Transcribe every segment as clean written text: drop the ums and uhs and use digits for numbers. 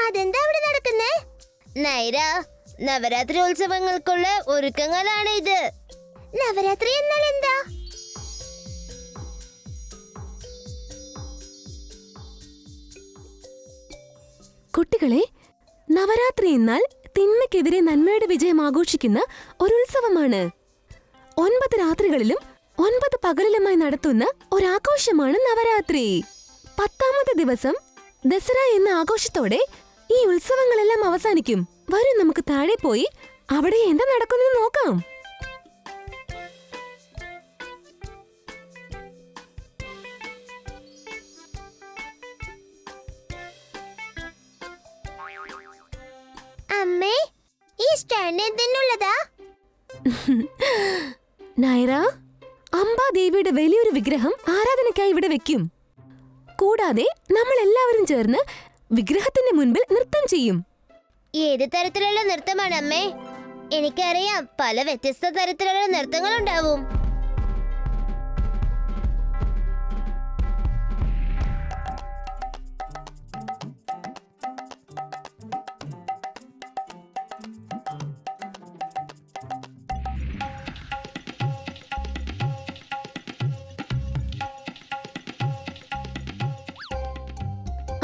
അതെന്താ അവിടെ നടക്കുന്നേ? നൈര, നവരാത്രി ഉത്സവങ്ങൾക്കുള്ള ഒരുക്കങ്ങളാണ് ഇത്. നവരാത്രി എന്നാൽ എന്താ? കുട്ടികളെ, നവരാത്രി എന്നാൽ തിന്മയ്ക്കെതിരെ നന്മയുടെ വിജയം ആഘോഷിക്കുന്ന ഒരു ഉത്സവമാണ്. 9 രാത്രികളിലും 9 പകലിലുമായി നടത്തുന്ന ഒരാഘോഷമാണ് നവരാത്രി. 10ാമത്തെ ദിവസം ദസറ എന്ന ആഘോഷത്തോടെ ഈ ഉത്സവങ്ങളെല്ലാം അവസാനിക്കും. വരൂ, നമുക്ക് താഴെ പോയി അവിടെ എന്താ നടക്കുന്നത് നോക്കാം. അമ്മേ, ഈ സ്റ്റാൻഡ് എന്തിനുള്ളതാ? നൈറ, അംബാദേവിയുടെ വലിയൊരു വിഗ്രഹം ആരാധനയ്ക്കായി ഇവിടെ വെക്കും. കൂടാതെ നമ്മൾ എല്ലാവരും ചേർന്ന് വിഗ്രഹത്തിന്റെ മുൻപിൽ നൃത്തം ചെയ്യും. ഏത് തരത്തിലുള്ള നൃത്തമാണ് അമ്മേ? എനിക്കറിയാം, പല വ്യത്യസ്ത തരത്തിലുള്ള നൃത്തങ്ങളുണ്ടാവും.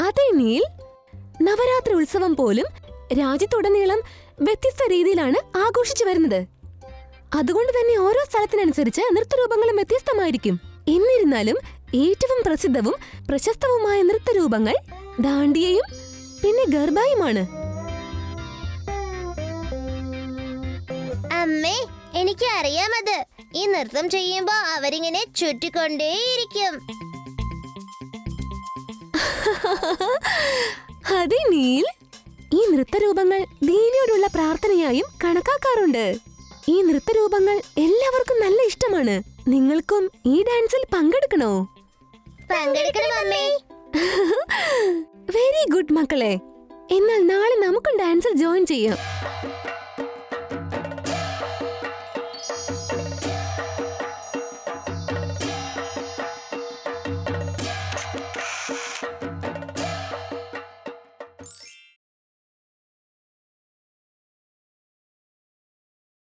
അതേ നീൽ, നവരാത്രി ഉത്സവം പോലും രാജ്യത്തുടനീളം വ്യത്യസ്ത രീതിയിലാണ് ആഘോഷിച്ചു വരുന്നത്. അതുകൊണ്ട് തന്നെ ഓരോ സ്ഥലത്തിനനുസരിച്ച് നൃത്തരൂപങ്ങളും വ്യത്യസ്തമായിരിക്കും. എന്നിരുന്നാലും ഏറ്റവും പ്രസിദ്ധവും പ്രശസ്തവുമായ നൃത്തരൂപങ്ങൾ ദാണ്ടിയയും പിന്നെ ഗർബായുമാണ്. അമ്മേ, എനിക്ക് അറിയാമത്. ഈ നൃത്തം ചെയ്യുമ്പോ അവരിങ്ങനെ ചുറ്റിക്കൊണ്ടേയിരിക്കും. അതെ നീൽ, ഈ നൃത്തരൂപങ്ങൾ ദേവിയോടുള്ള പ്രാർത്ഥനയായും കണക്കാക്കാറുണ്ട്. ഈ നൃത്തരൂപങ്ങൾ എല്ലാവർക്കും നല്ല ഇഷ്ടമാണ്. നിങ്ങൾക്കും ഈ ഡാൻസിൽ പങ്കെടുക്കണോ? പങ്കെടുക്കണം അമ്മേ. വെരി ഗുഡ് മക്കളെ. എന്നാൽ നാളെ നമുക്കും ഡാൻസിൽ ജോയിൻ ചെയ്യാം.